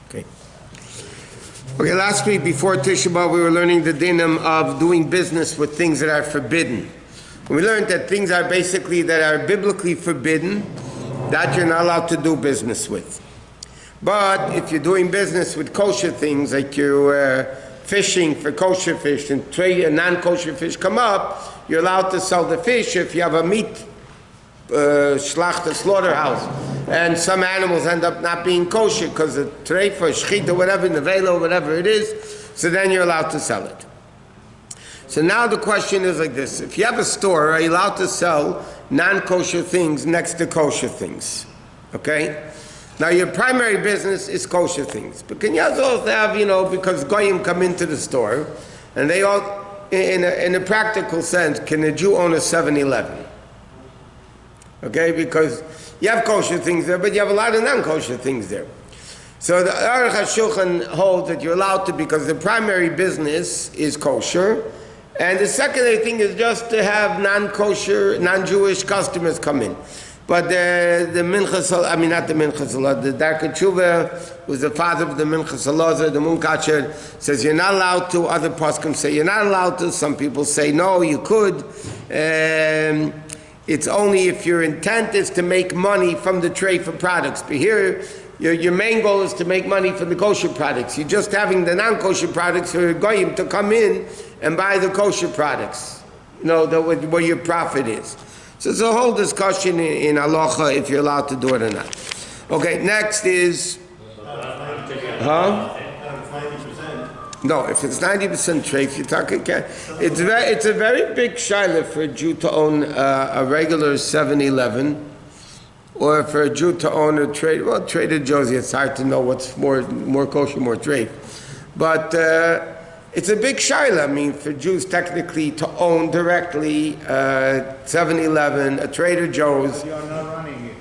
Okay. Okay, last week before Tisha B'Av we were learning the dinim of doing business with things that are forbidden. We learned that things are basically that are biblically forbidden that you're not allowed to do business with. But if you're doing business with kosher things, like you're fishing for kosher fish and non-kosher fish come up, you're allowed to sell the fish. If you have a meat schlachter slaughterhouse and some animals end up not being kosher because of treifa, shchita, whatever, nevela, whatever it is, so then you're allowed to sell it. So now the question is like this: if you have a store, are you allowed to sell non-kosher things next to kosher things? Okay? Now your primary business is kosher things, but can you also have, because goyim come into the store, and they all, in a practical sense, can a Jew own a 7-Eleven? Okay, because you have kosher things there, but you have a lot of non-kosher things there. So the Aruch HaShulchan holds that you're allowed to, because the primary business is kosher, and the secondary thing is just to have non-kosher, non-Jewish customers come in. But the Minchas, not the Minchas, the Darkei Tshuva, who's the father of the Minchas Elazar, the Munkacher, says you're not allowed to. Other poskim say you're not allowed to. Some people say no, you could. It's only if your intent is to make money from the trade for products. But here, your main goal is to make money from the kosher products. You're just having the non-kosher products for goyim to come in and buy the kosher products. Where your profit is. So it's a whole discussion in halacha if you're allowed to do it or not. Okay, next is... No, if it's 90% treif, you're talking... It's a very big shaila for a Jew to own a regular 7-Eleven, or for a Jew to own a trade... Well, Trader Joe's, it's hard to know what's more kosher, more treif. But it's a big shaila, for Jews technically to own directly 7-Eleven, a Trader Joe's. You're not running it.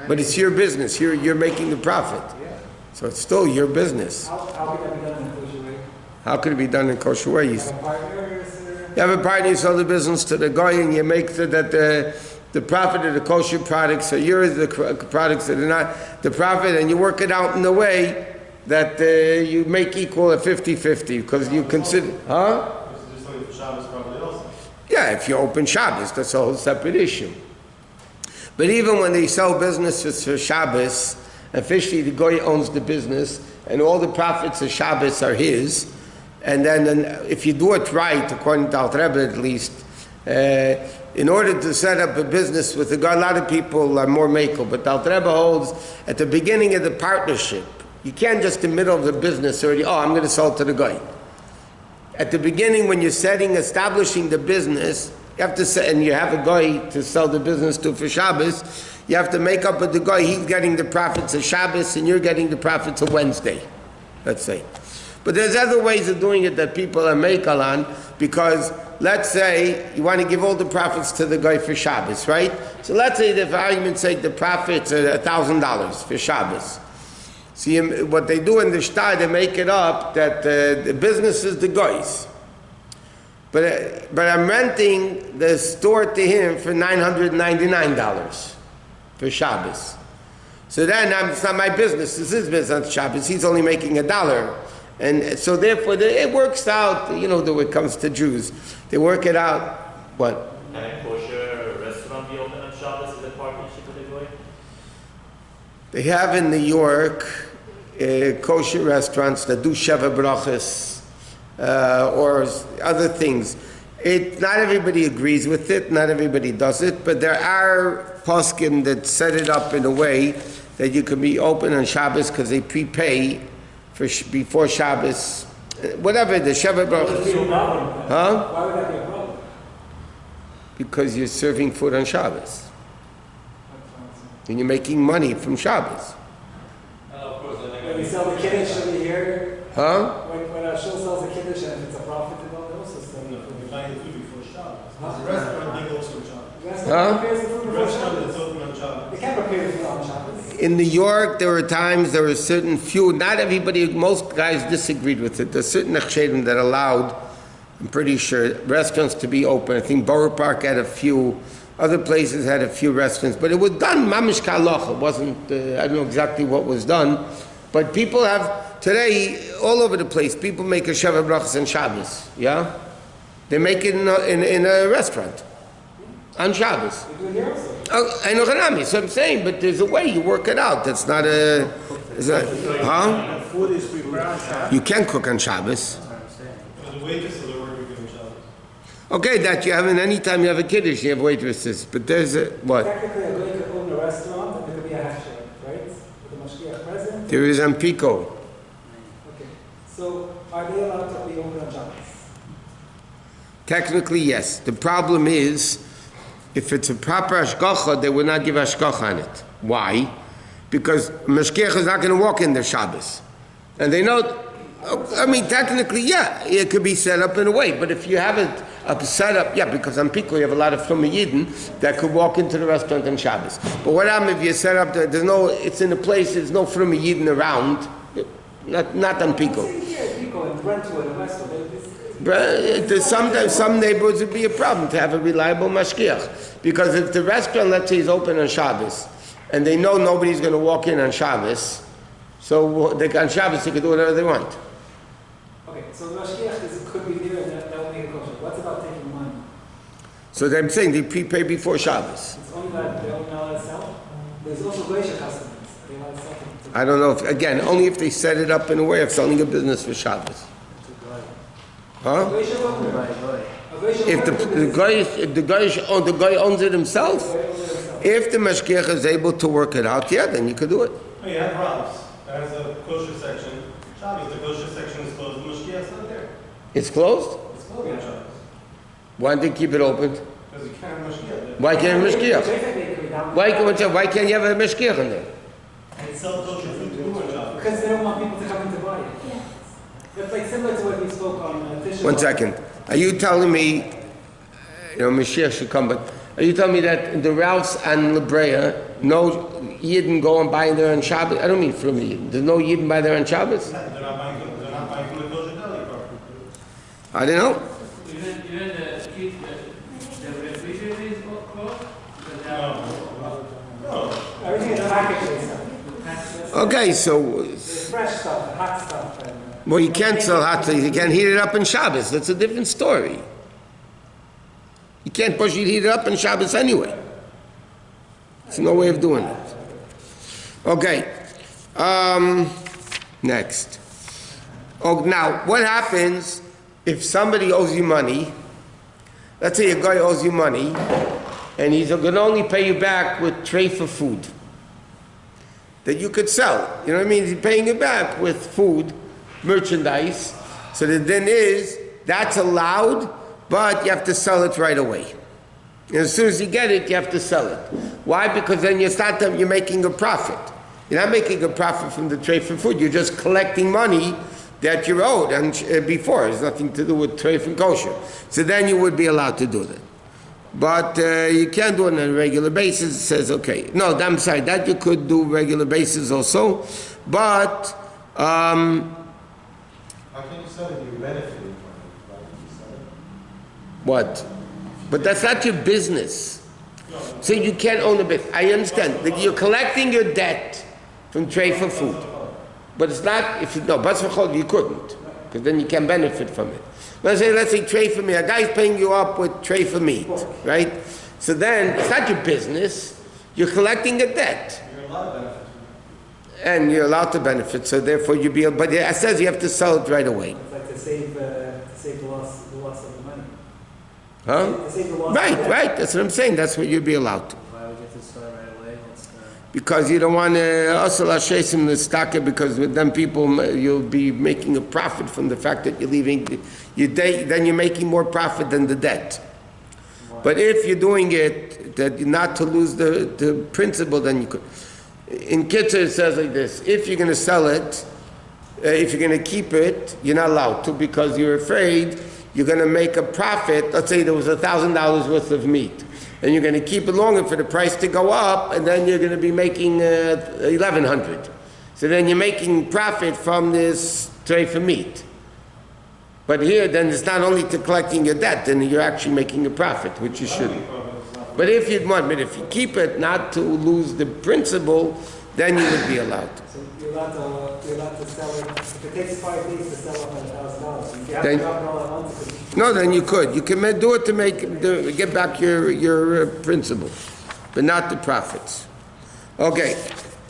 But it's your business. You're making the profit. Yeah. So it's still your business. How could that be done in a kosher way? How could it be done in kosher way? You have a partner, you sell the business to the guy, and you make so that the profit of the kosher products are yours, the products that are not the profit, and you work it out in a way that you make equal at 50-50, because you consider... Yeah, if you open Shabbos, that's a whole separate issue. But even when they sell businesses for Shabbos, officially the guy owns the business, and all the profits of Shabbos are his, and then if you do it right, according to Al Rebbe at least, in order to set up a business with a guy, a lot of people are more makel, but Al Rebbe holds at the beginning of the partnership, you can't just in the middle of the business already, I'm going to sell to the guy. At the beginning, when you're establishing the business, you have to say, and you have a guy to sell the business to for Shabbos, you have to make up with the guy, he's getting the profits of Shabbos and you're getting the profits of Wednesday, let's say. But there's other ways of doing it that people are makel on, because let's say you want to give all the profits to the guy for Shabbos, right? So let's say that for argument's sake the profits are $1,000 for Shabbos. See, what they do in the shtar, they make it up that the business is the guy's. But I'm renting the store to him for $999 for Shabbos. So then it's not my business, it's his business on Shabbos. He's only making $1. And so therefore it works out, when it comes to Jews. They work it out. What? Can a kosher restaurant be open on Shabbos as a partnership with a goy? They have in New York kosher restaurants that do Sheva Brachas or other things. Not everybody agrees with it, not everybody does it, but there are poskim that set it up in a way that you can be open on Shabbos because they prepay for before Shabbos, whatever the Sheva Brachas. Huh? Why would that be a problem? Because you're serving food on Shabbos. And you're making money from Shabbos. When we sell the kiddush over here, Huh? when a shul sells a kiddush and it's a profit, they also sell the food. We're buying the food before Shabbos. The restaurant, they also Shabbos. The restaurant prepares the food The before restaurant Shabbos. is open on Shabbos. They can't prepare the food on Shabbos. In New York, there were certain few, not everybody, most guys disagreed with it. There's certain nechshedim that allowed, I'm pretty sure, restaurants to be open. I think Borough Park had a few, other places had a few restaurants, but it was done mamish k'halacha. It wasn't, I don't know exactly what was done, But people have, today, all over the place, people make a Shabbat brachas on Shabbos, yeah? They make it in a restaurant on Shabbos. Oh, I know Hanami, so I'm saying, but there's a way you work it out. That's not a, huh? Food is prepared on Shabbos. You can cook on Shabbos. The waitresses are working on Shabbos. Okay, that you have in any time you have a kiddush, you have waitresses, but there's a, what? Technically, a guy could own a restaurant and there could be a hashir, right? With the mashgiach present. There is on Pico. Okay. So, are they allowed to be open on Shabbos? Technically, yes. The problem is, if it's a proper hashgacha, they will not give hashgacha on it. Why? Because mashgiach is not going to walk in their Shabbos. And they know, I mean, technically, yeah, it could be set up in a way, but if you have it set up, yeah, because on Pico you have a lot of From Yidden that could walk into the restaurant on Shabbos. But what happens if you set up, there's no, it's in a place, there's no From Yidden around, not on Pico. Pico and Brentwood and Westwood, There's sometimes some neighborhoods would be a problem to have a reliable mashgiach, because if the restaurant, let's say, is open on Shabbos, and they know nobody's going to walk in on Shabbos, so on Shabbos they can do whatever they want. okay, so the mashgiach could be there and that will make it kosher. What's about taking money? So they're saying they prepay before Shabbos. It's only that they don't know how to sell. There's also glacier customers. They allow to sell them. I don't know, if, again, only if they set it up in a way of selling a business for Shabbos. Huh? Glacier owner. If the guy owns it himself, if the mashgiach is able to work it out, yeah, then you could do it. Oh, you have Rob's. That has a kosher section. Shabbos, the kosher section is closed. The mashgiach's not there. It's closed? It's closed on Shabbos. Why don't they keep it open? Because you can't have mashgiach there. Why can't a mashgiach? Why can't you have a mashgiach in there? And sell kosher food to on Shabbos. Because they don't want people to come in to buy it. It's like similar to what we spoke on Tisha. One second. Are you telling me, Mashiach should come, but are you telling me that in the Ralphs and La Brea, no Yidden go and buy there on Shabbos? I don't mean from Yidden. There's no Yidden buy there on Shabbos? They're not buying from the kosher deli part. I don't know. Even the refrigerator is closed? No. Everything is packaged. Okay, so, There's fresh stuff, hot stuff. And, well, you can't sell hot, so you can't heat it up in Shabbos. That's a different story. You can't push it, heat it up in Shabbos anyway. There's no way of doing it. Okay. Next. Oh, now, what happens if somebody owes you money? Let's say a guy owes you money, and he's going to only pay you back with tray for food that you could sell. You know what I mean? He's paying you back with food, merchandise. So the din is, that's allowed, but you have to sell it right away. And as soon as you get it, you have to sell it. Why? Because then you're making a profit. You're not making a profit from the trade for food. You're just collecting money that you're owed and before. It has nothing to do with trade for kosher. So then you would be allowed to do that. But you can't do it on a regular basis. It says, okay. No, I'm sorry, that you could do regular basis also. But, How can you sell it? You're benefiting from it. Why can you sell it? what? But that's not your business. So you can't own a business. I understand that you're collecting your debt from trade for food. But it's not, if you, no, Bas V'chol, you couldn't. Because then you can benefit from it. Let's say trade for meat. A guy's paying you up with trade for meat, right? So then, it's not your business. You're collecting a debt. You're allowed to benefit. And you're allowed to benefit, so therefore you be, but it says you have to sell it right away. It's like to save the loss of the money. Huh? To save the loss Right, of the debt. right, that's what I'm saying, that's what you'd be allowed to. Why would you have to start right away? Because you don't want to asal hashesim the staka, because with them people you'll be making a profit from the fact that you're leaving, then you're making more profit than the debt. But if you're doing it that not to lose the principle, then you could. In Kitzur it says like this: if you're going to sell it, if you're going to keep it, you're not allowed to, because you're afraid you're going to make a profit. Let's say there was $1,000 worth of meat, and you're going to keep it longer for the price to go up, and then you're going to be making $1,100. So then you're making profit from this tray for meat. But here, then it's not only to collecting your debt, then you're actually making a profit, which you shouldn't. But if you keep it not to lose the principle, then you would be allowed to. So you're allowed to sell it. If it takes 5 days to sell it for $1,000, you have Then- to drop it all at once. No, then you could. You can do it to get back your principal, but not the profits. Okay,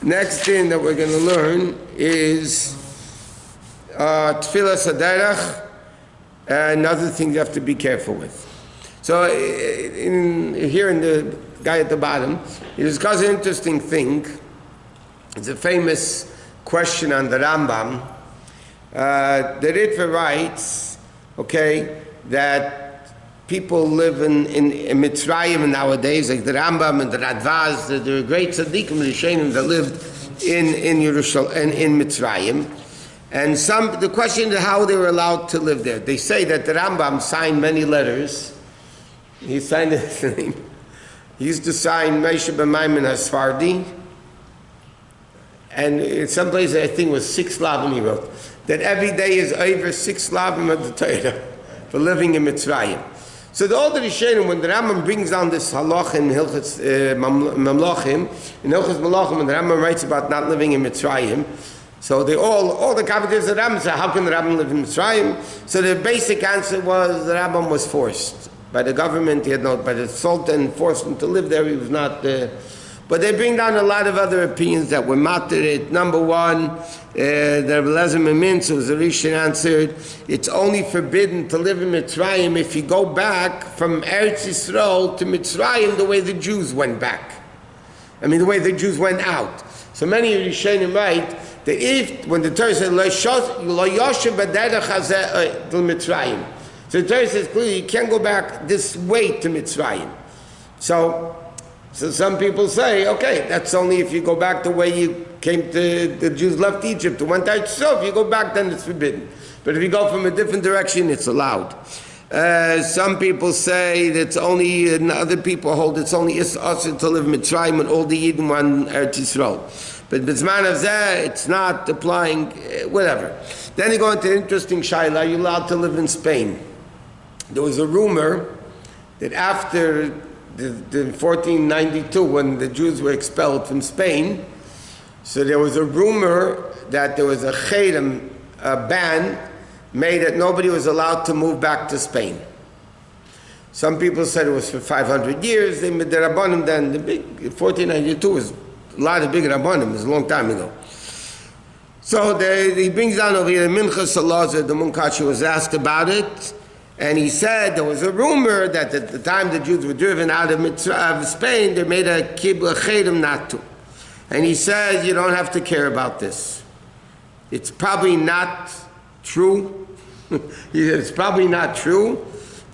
next thing that we're going to learn is Tfilas Haderech, another thing you have to be careful with. So here in the guy at the bottom, he discusses an interesting thing. It's a famous question on the Rambam. The Ritva writes, okay, that people live in Mitzrayim nowadays, like the Rambam and the Radvaz, there are great tzaddikim, Rishonim that lived in Yerushalayim and in Mitzrayim. And the question is how they were allowed to live there. They say that the Rambam signed many letters. He signed his name. He used to sign Moshe ben Maimon Hasfardi. And in some places, I think it was 6 lavim he wrote. That every day is over 6 lavim of the Torah for living in Mitzrayim. So the older Rishonim, when the Rambam brings down this halacha in Hilchos Mamlochim, in Hilchos Malachim, when the Rambam writes about not living in Mitzrayim, so all the commentators of the Rambam say, how can the Rambam live in Mitzrayim? So the basic answer was the Rambam was forced by the government. He had by the Sultan forced him to live there. He was not. But they bring down a lot of other opinions that were matter. Number one, the Rebbe Eliezer Mimintz, was the Rishon, answered, it's only forbidden to live in Mitzrayim if you go back from Eretz Yisrael to Mitzrayim the way the Jews went back. I mean, the way the Jews went out. So many Rishonim write that when the Torah says, Lo yoshev b'derech hazeh til Mitzrayim. So the Torah says clearly, you can't go back this way to Mitzrayim. So some people say, okay, that's only if you go back the way you came to, the Jews left Egypt, to went out. So if you go back, then it's forbidden. But if you go from a different direction, it's allowed. Some people say that it's only, and other people hold it's only us to live in Mitzrayim when all the Yidden were on Eretz Yisrael. But B'zman of Zeh, it's not applying, whatever. Then you go into an interesting shaila, are you allowed to live in Spain? There was a rumor that after the 1492, when the Jews were expelled from Spain, so there was a rumor that there was a chedem, a ban, made that nobody was allowed to move back to Spain. Some people said it was for 500 years. They made the Rabbonim then, the big 1492 was a lot of big Rabbonim, it was a long time ago. So he brings down over here, Minchas Elazar, the Munkachi was asked about it, and he said there was a rumor that at the time the Jews were driven out of Spain, they made a kibbutz chedem not to. And he says, you don't have to care about this. It's probably not true. He said, it's probably not true,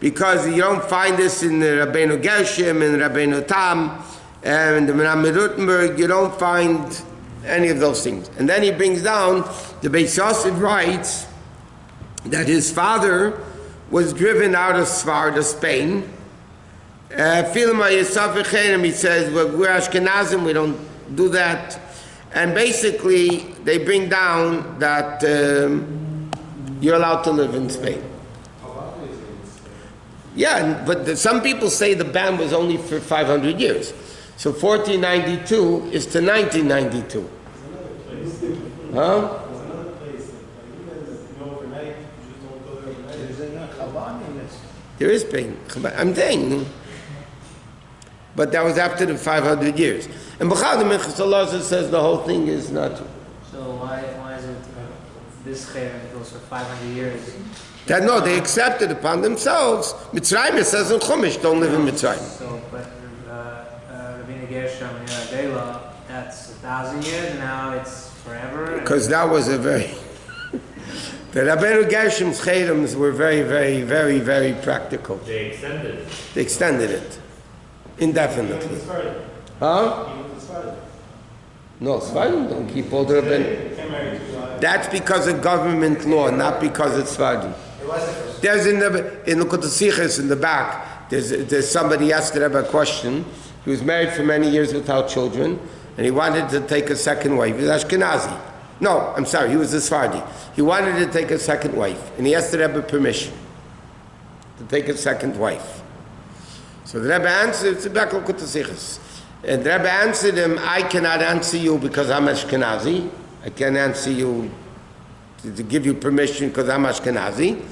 because you don't find this in the Rabbeinu Gershom and Rabbeinu Tam and the Menachem Rutenberg. You don't find any of those things. And then he brings down, the Bais Yosef writes that his father was driven out of Sfarad, Spain. He says, we're Ashkenazim, we don't do that. And basically, they bring down that you're allowed to live in Spain. Yeah, but some people say the ban was only for 500 years. So 1492 is to 1992. Huh? There is Spain. I'm saying. But that was after the 500 years. And B'chad Minchas Elazar says the whole thing is not true. So why is it this chayim goes for 500 years? That no, they accepted upon themselves. Mitzrayim, it says in Chumash, don't live in Mitzrayim. So, but Rabbeinu Gershom and Adela, that's 1,000 years, and now it's forever. Because that was a very... The Rabbeinu Gershom's chedems were very, very, very, very practical. They extended it. They extended it indefinitely. Huh? No, Sfardim don't keep all the Rabbeinu. That's because of government law, not because it's Sfardim. There's in Likutei Sichos in the back, there's somebody asked the Rebbe a question. He was married for many years without children, and he wanted to take a second wife. He was Ashkenazi. No, I'm sorry, he was a Sephardi. He wanted to take a second wife, and he asked the Rebbe permission to take a second wife. So the Rebbe answered, it's back to Likutei Sichos. And the Rebbe answered him, I cannot answer you because I'm Ashkenazi. I can't answer you to give you permission because I'm Ashkenazi.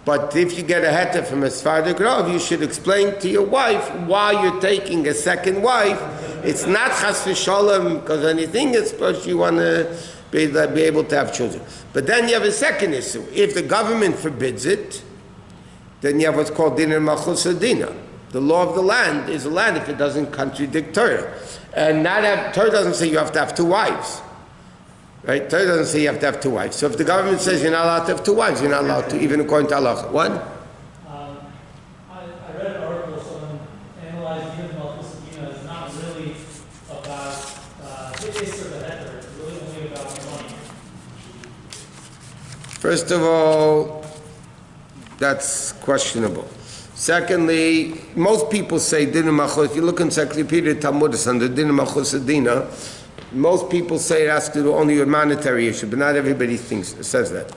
But if you get a heter from a Sephardic Rav, you should explain to your wife why you're taking a second wife. It's not chas v'sholem because anything, it's because you want to be able to have children. But then you have a second issue. If the government forbids it, then you have what's called din malchus dina. The law of the land is a land if it doesn't contradict Torah. And Torah doesn't say you have to have two wives. Right? Torah doesn't say you have to have two wives. So if the government says you're not allowed to have two wives, you're not allowed to, even according to halacha. What? I read an article, someone analyzed din malchus dina is not really about the issue of the heter. It's really only about the money. First of all, that's questionable. Secondly, most people say din malchus. If you look in Encyclopedia Talmudis under din malchus dina, most people say it has to do only with monetary issue, but not everybody says that.